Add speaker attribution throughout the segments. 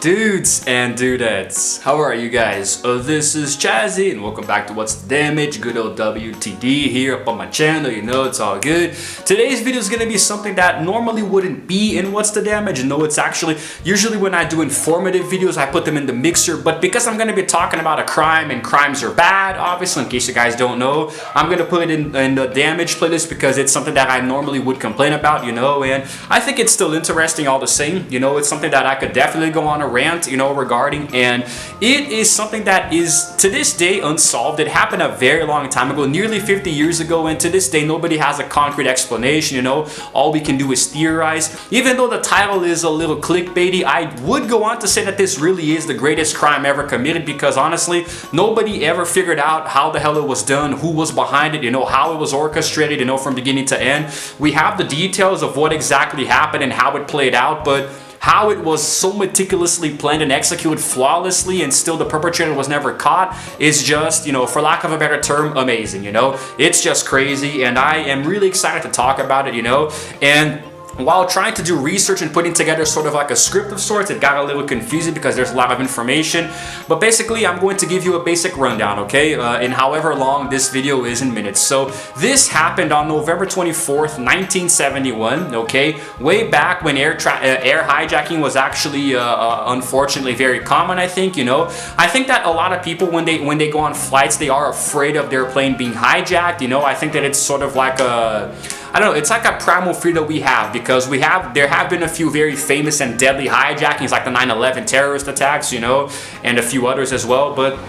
Speaker 1: Dudes and dudettes, how are you guys? This is Chazzy and welcome back to What's the Damage, good old WTD here up on my channel, you know it's all good. Today's video is going to be something that normally wouldn't be in What's the Damage. No, it's actually, usually when I do informative videos I put them in the mixer, but because I'm going to be talking about a crime and crimes are bad, obviously in case you guys don't know, I'm going to put it in the damage playlist because it's something that I normally would complain about, you know, and I think it's still interesting all the same, you know, it's something that I could definitely go on a rant, you know, regarding, and it is something that is to this day unsolved. It happened a very long time ago, nearly 50 years ago, and to this day nobody has a concrete explanation, you know, all we can do is theorize. Even though the title is a little clickbaity, I would go on to say that this really is the greatest crime ever committed, because honestly nobody ever figured out how the hell it was done, who was behind it, you know, how it was orchestrated, you know, from beginning to end. We have the details of what exactly happened and how it played out, but how it was so meticulously planned and executed flawlessly and still the perpetrator was never caught is just, you know, for lack of a better term, amazing, you know. It's just crazy, and I am really excited to talk about it, you know. And while trying to do research and putting together sort of like a script of sorts, it got a little confusing because there's a lot of information. But basically, I'm going to give you a basic rundown, okay? In however long this video is in minutes. So this happened on November 24th, 1971, okay? Way back when air hijacking was actually, unfortunately, very common, I think, you know? I think that a lot of people, when they go on flights, they are afraid of their plane being hijacked, you know? I think that it's sort of like a, I don't know, it's like a primal fear that we have, because there have been a few very famous and deadly hijackings, like the 9/11 terrorist attacks, you know, and a few others as well. But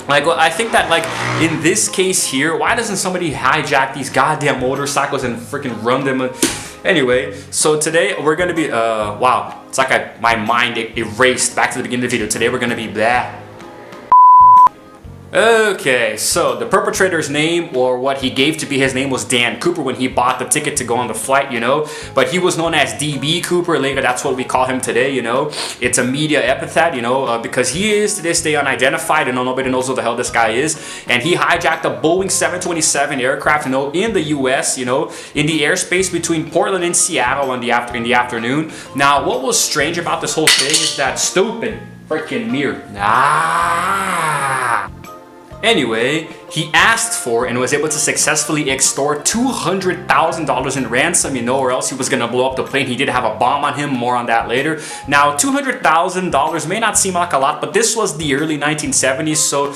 Speaker 1: like, I think that, like, in this case here, why doesn't somebody hijack these goddamn motorcycles and freaking run them? Anyway, so today we're gonna be wow, it's like my mind erased back to the beginning of the video. Today we're gonna be blah. Okay, so the perpetrator's name, or what he gave to be his name, was Dan Cooper when he bought the ticket to go on the flight, you know, but he was known as DB Cooper later. That's what we call him today, you know. It's a media epithet, you know, because he is to this day unidentified and nobody knows who the hell this guy is, and he hijacked a Boeing 727 aircraft, you know, in the US, you know, in the airspace between Portland and Seattle in the afternoon. Now, what was strange about this whole thing is that stupid freaking mirror. Anyway, he asked for and was able to successfully extort $200,000 in ransom, you know, or else he was gonna blow up the plane. He did have a bomb on him, more on that later. Now, $200,000 may not seem like a lot, but this was the early 1970s, so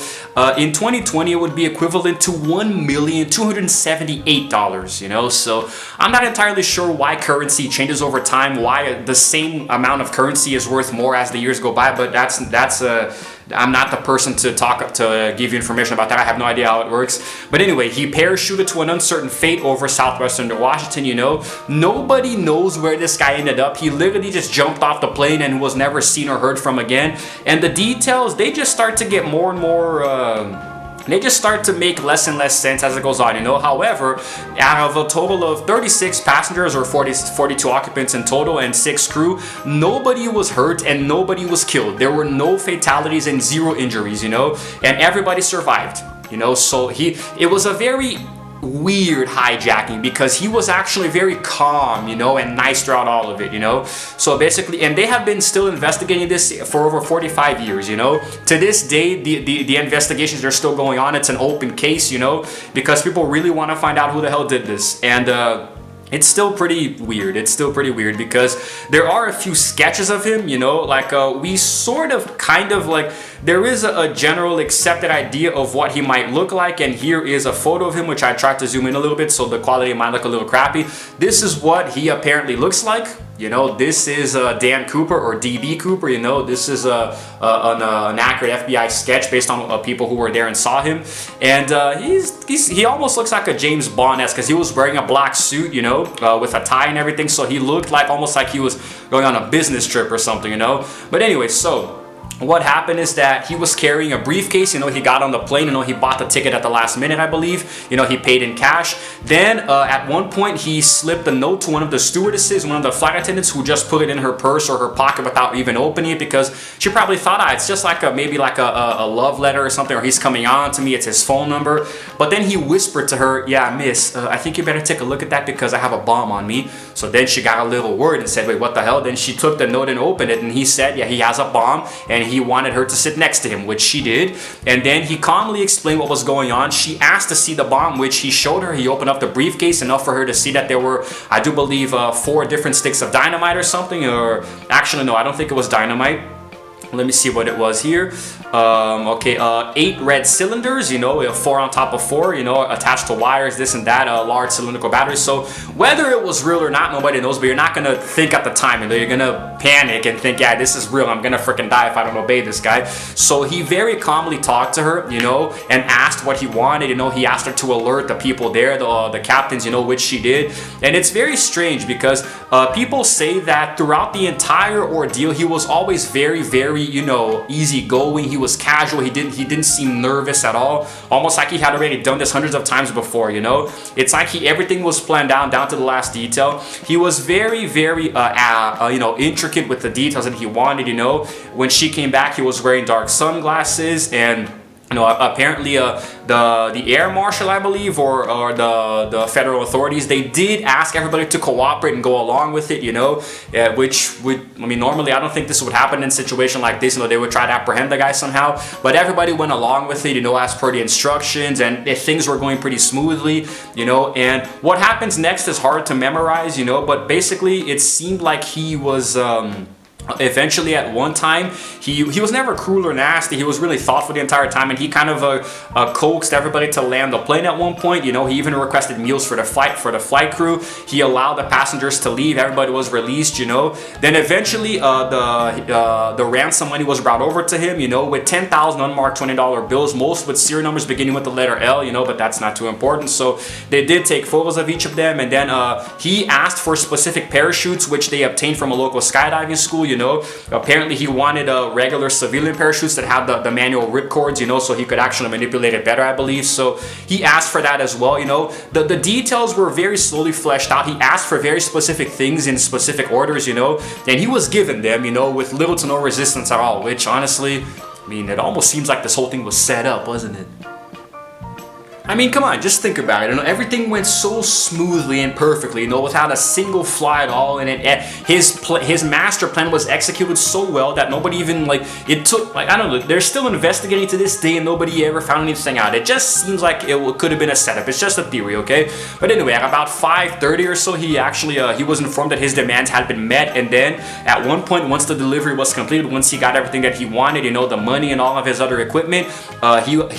Speaker 1: in 2020 it would be equivalent to $1,278,000, you know. So I'm not entirely sure why currency changes over time, why the same amount of currency is worth more as the years go by, but I'm not the person to give you information about that. I have no idea how it works. But anyway, he parachuted to an uncertain fate over southwestern Washington, you know. Nobody knows where this guy ended up. He literally just jumped off the plane and was never seen or heard from again. And the details, they just start to get more and more they just start to make less and less sense as it goes on, you know. However, out of a total of 36 passengers, or 42 occupants in total, and 6 crew, nobody was hurt and nobody was killed. There were no fatalities and 0 injuries, you know, and everybody survived, you know. So it was a very weird hijacking because he was actually very calm, you know, and nice throughout all of it, you know. So basically, and they have been still investigating this for over 45 years, you know. To this day, the investigations are still going on. It's an open case, you know, because people really want to find out who the hell did this. And it's still pretty weird. It's still pretty weird because there are a few sketches of him, you know, like we sort of kind of like, there is a general accepted idea of what he might look like, and here is a photo of him, which I tried to zoom in a little bit so the quality might look a little crappy. This is what he apparently looks like. You know, this is Dan Cooper, or DB Cooper, you know. This is an accurate FBI sketch based on people who were there and saw him. And he almost looks like a James Bond-esque, because he was wearing a black suit, you know, with a tie and everything. So he looked like almost like he was going on a business trip or something, you know. But anyway, so what happened is that he was carrying a briefcase. You know, he got on the plane. You know, he bought the ticket at the last minute, I believe. You know, he paid in cash. Then at one point, he slipped a note to one of the stewardesses, one of the flight attendants, who just put it in her purse or her pocket without even opening it, because she probably thought, it's just like maybe like a love letter or something, or he's coming on to me, it's his phone number. But then he whispered to her, yeah, miss, I think you better take a look at that because I have a bomb on me. So then she got a little worried and said, wait, what the hell? Then she took the note and opened it, and he said, yeah, he has a bomb, and he wanted her to sit next to him, which she did. And then he calmly explained what was going on. She asked to see the bomb, which he showed her. He opened up the briefcase enough for her to see that there were, I do believe, 4 different sticks of dynamite or something, or actually no, I don't think it was dynamite. Let me see what it was here. Okay, 8 red cylinders, you know, 4 on top of 4, you know, attached to wires, this and that, large cylindrical batteries. So whether it was real or not, nobody knows, but you're not gonna think at the time, you know, you're gonna panic and think, yeah, this is real, I'm gonna freaking die if I don't obey this guy. So he very calmly talked to her, you know, and asked what he wanted. You know, he asked her to alert the people there, the captains, you know, which she did. And it's very strange because people say that throughout the entire ordeal, he was always very, very, you know, easygoing. He was casual. He didn't seem nervous at all. Almost like he had already done this hundreds of times before, you know. It's like everything was planned down to the last detail. He was very, very, you know, intricate with the details that he wanted, you know. When she came back, he was wearing dark sunglasses, and you know, apparently the air marshal, I believe, or the federal authorities, they did ask everybody to cooperate and go along with it, you know, which would, I mean, normally I don't think this would happen in a situation like this. You know, they would try to apprehend the guy somehow, but everybody went along with it, you know, as per the instructions, and things were going pretty smoothly, you know. And what happens next is hard to memorize, you know, but basically it seemed like he was eventually at one time he was never cruel or nasty. He was really thoughtful the entire time, and he kind of coaxed everybody to land the plane at one point, you know. He even requested meals for the flight crew. He allowed the passengers to leave. Everybody was released, you know. Then eventually the ransom money was brought over to him, you know, with 10,000 unmarked $20 bills, most with serial numbers beginning with the letter L, you know, but that's not too important. So they did take photos of each of them, and then he asked for specific parachutes, which they obtained from a local skydiving school, you know. Apparently he wanted regular civilian parachutes that had the manual ripcords, you know, so he could actually manipulate it better, I believe. So he asked for that as well, you know. The details were very slowly fleshed out. He asked for very specific things in specific orders, you know, and he was given them, you know, with little to no resistance at all, which honestly, I mean, it almost seems like this whole thing was set up, wasn't it? I mean, come on, just think about it. You know, everything went so smoothly and perfectly, you know, without a single flaw at all. And his master plan was executed so well that nobody even, like, it took, like, I don't know, they're still investigating to this day and nobody ever found anything out. It just seems like it could have been a setup. It's just a theory, okay? But anyway, at about 5:30 or so, he actually, he was informed that his demands had been met. And then at one point, once the delivery was completed, once he got everything that he wanted, you know, the money and all of his other equipment,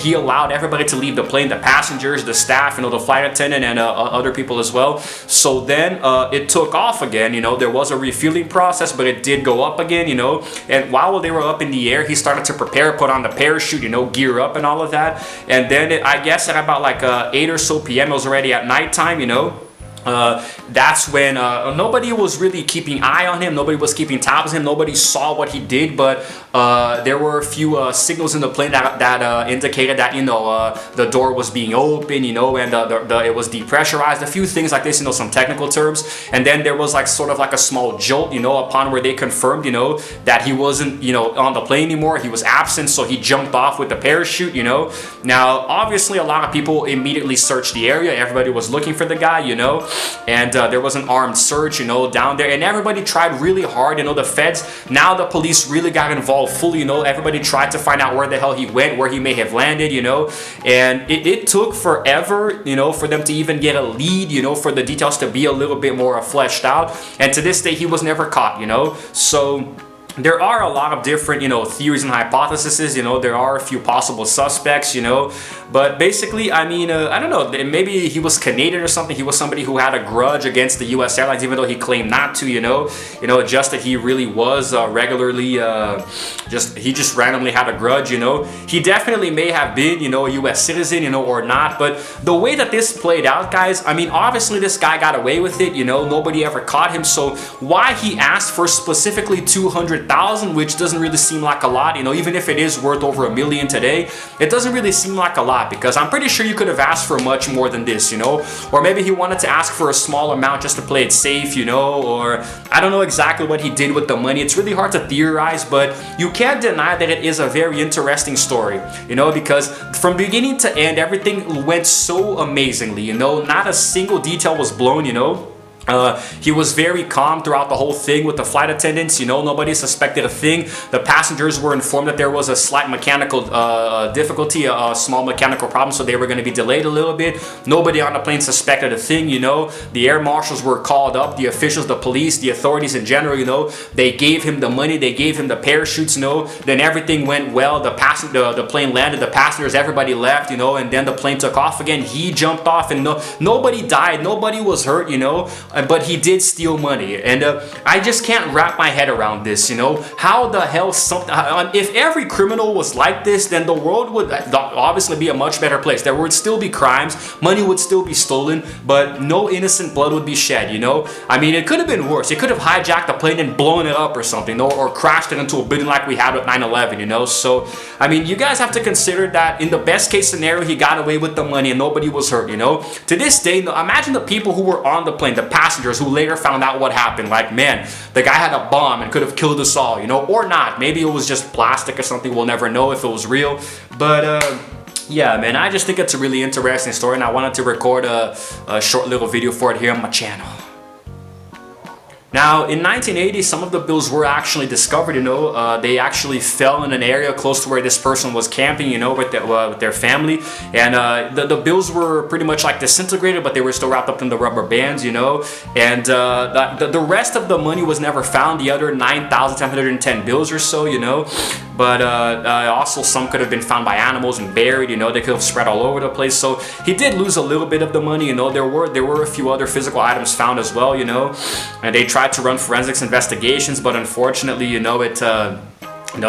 Speaker 1: he allowed everybody to leave the plane, the passengers, the staff, you know, the flight attendant, and other people as well. So then it took off again, you know. There was a refueling process, but it did go up again, you know. And while they were up in the air, he started to prepare, put on the parachute, you know, gear up and all of that. And then I guess at about like 8 or so p.m., it was already at nighttime, you know. That's when nobody was really keeping eye on him. Nobody was keeping tabs on him. Nobody saw what he did, but there were a few signals in the plane that indicated that, you know, the door was being open, you know, and it was depressurized. A few things like this, you know, some technical terms. And then there was like sort of like a small jolt, you know, upon where they confirmed, you know, that he wasn't, you know, on the plane anymore. He was absent, so he jumped off with the parachute, you know. Now, obviously, a lot of people immediately searched the area. Everybody was looking for the guy, you know. And there was an armed search, you know, down there, and everybody tried really hard, you know. The feds, now the police really got involved fully, you know. Everybody tried to find out where the hell he went, where he may have landed, you know. And it took forever, you know, for them to even get a lead, you know, for the details to be a little bit more fleshed out. And to this day, he was never caught, you know. So there are a lot of different, you know, theories and hypotheses, you know. There are a few possible suspects, you know. But basically, I mean, I don't know, maybe he was Canadian or something. He was somebody who had a grudge against the U.S. airlines, even though he claimed not to, you know. You know, just that he really was regularly, he just randomly had a grudge, you know. He definitely may have been, you know, a U.S. citizen, you know, or not. But the way that this played out, guys, I mean, obviously this guy got away with it, you know. Nobody ever caught him. So why he asked for specifically $200,000 $300,000, which doesn't really seem like a lot, you know, even if it is worth over $1 million today, it doesn't really seem like a lot, because I'm pretty sure you could have asked for much more than this, you know, or maybe he wanted to ask for a small amount just to play it safe, you know, or I don't know exactly what he did with the money. It's really hard to theorize, but you can't deny that it is a very interesting story, you know, because from beginning to end, everything went so amazingly, you know, not a single detail was blown, you know. He was very calm throughout the whole thing with the flight attendants, you know, nobody suspected a thing. The passengers were informed that there was a slight mechanical difficulty, a small mechanical problem, so they were going to be delayed a little bit. Nobody on the plane suspected a thing, you know. The air marshals were called up, the officials, the police, the authorities in general, you know. They gave him the money, they gave him the parachutes, you know. Then everything went well, the plane landed, the passengers, everybody left, you know, and then the plane took off again. He jumped off and nobody died, nobody was hurt, you know. But he did steal money, and I just can't wrap my head around this, you know. How the hell if every criminal was like this, then the world would obviously be a much better place. There would still be crimes, money would still be stolen, but no innocent blood would be shed, you know. I mean, it could have been worse. It could have hijacked the plane and blown it up or something, or crashed it into a building like we had with 9/11, you know. So, I mean, you guys have to consider that in the best case scenario, he got away with the money and nobody was hurt, you know. To this day, imagine the people who were on the plane, the passengers who later found out what happened. Like, man, the guy had a bomb and could have killed us all, you know, or not. Maybe it was just plastic or something. We'll never know if it was real. But yeah, man, I just think it's a really interesting story, and I wanted to record a short little video for it here on my channel. Now, in 1980, some of the bills were actually discovered, you know. They actually fell in an area close to where this person was camping, you know, with their family. And the bills were pretty much like disintegrated, but they were still wrapped up in the rubber bands, you know. And the rest of the money was never found, the other 9,710 bills or so, you know. But also some could have been found by animals and buried, you know. They could have spread all over the place. So he did lose a little bit of the money, you know. There were a few other physical items found as well, you know. And they tried to run forensics investigations, but unfortunately, you know, it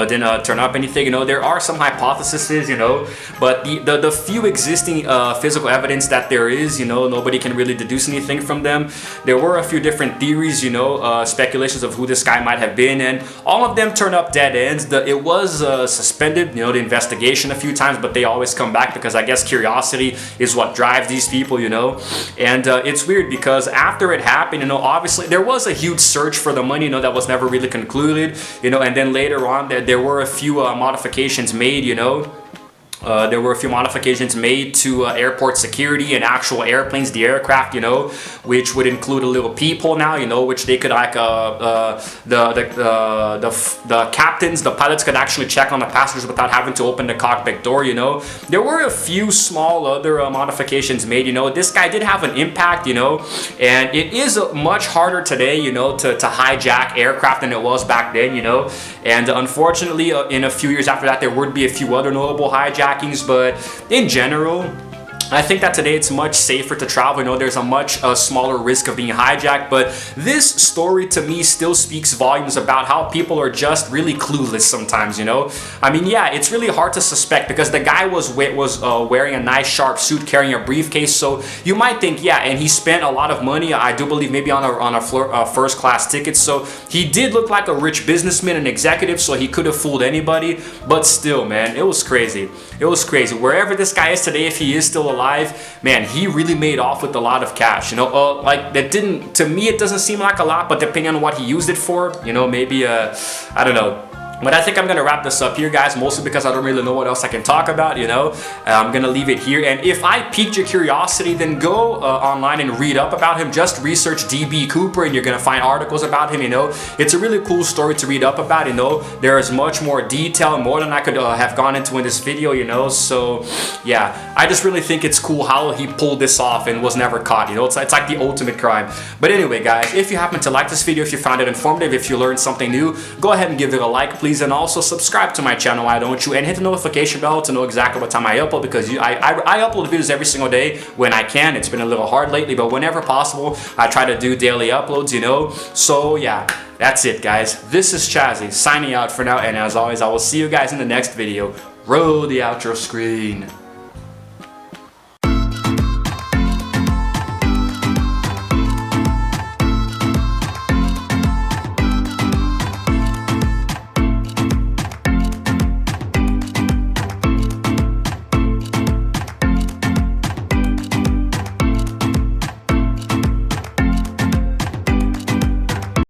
Speaker 1: didn't turn up anything. You know, there are some hypotheses, you know, but the few existing physical evidence that there is, you know, nobody can really deduce anything from them. There were a few different theories, you know, speculations of who this guy might have been, and all of them turned up dead ends. It was suspended, you know, the investigation a few times, but they always come back because I guess curiosity is what drives these people, you know. And it's weird because after it happened, you know, obviously there was a huge search for the money, you know, that was never really concluded, you know, and then later on there were a few modifications made, you know. There were a few modifications made to airport security and actual airplanes, the aircraft, you know, which would include a little peephole now, you know, which they could like the captains, the pilots could actually check on the passengers without having to open the cockpit door, you know. There were a few small other modifications made, you know. This guy did have an impact, you know, and it is much harder today, you know, to hijack aircraft than it was back then, you know. And unfortunately, in a few years after that, there would be a few other notable hijackings, but in general, I think that today it's much safer to travel. You know, there's a much smaller risk of being hijacked, but this story to me still speaks volumes about how people are just really clueless sometimes, you know. I mean, yeah, it's really hard to suspect because the guy was wearing a nice sharp suit, carrying a briefcase, so you might think, yeah, and he spent a lot of money, I do believe maybe on a first class ticket, so he did look like a rich businessman, an executive, so he could have fooled anybody. But still, man, it was crazy. It was crazy. Wherever this guy is today, if he is still alive, man, he really made off with a lot of cash, you know. Like, that didn't, to me it doesn't seem like a lot, but depending on what he used it for, you know, maybe I don't know. But I think I'm gonna wrap this up here, guys, mostly because I don't really know what else I can talk about, you know. I'm gonna leave it here, and if I piqued your curiosity, then go online and read up about him. Just research DB Cooper and you're gonna find articles about him, you know. It's a really cool story to read up about, you know. There is much more detail, more than I could have gone into in this video, you know. So yeah, I just really think it's cool how he pulled this off and was never caught, you know. It's like the ultimate crime. But anyway, guys, if you happen to like this video, if you found it informative, if you learned something new, go ahead and give it a like, please, and also subscribe to my channel, why don't you, and hit the notification bell to know exactly what time I upload, because I upload videos every single day when I can. It's been a little hard lately, but whenever possible, I try to do daily uploads, you know. So yeah, that's it, guys. This is Chazzy signing out for now, and as always, I will see you guys in the next video. Roll the outro screen.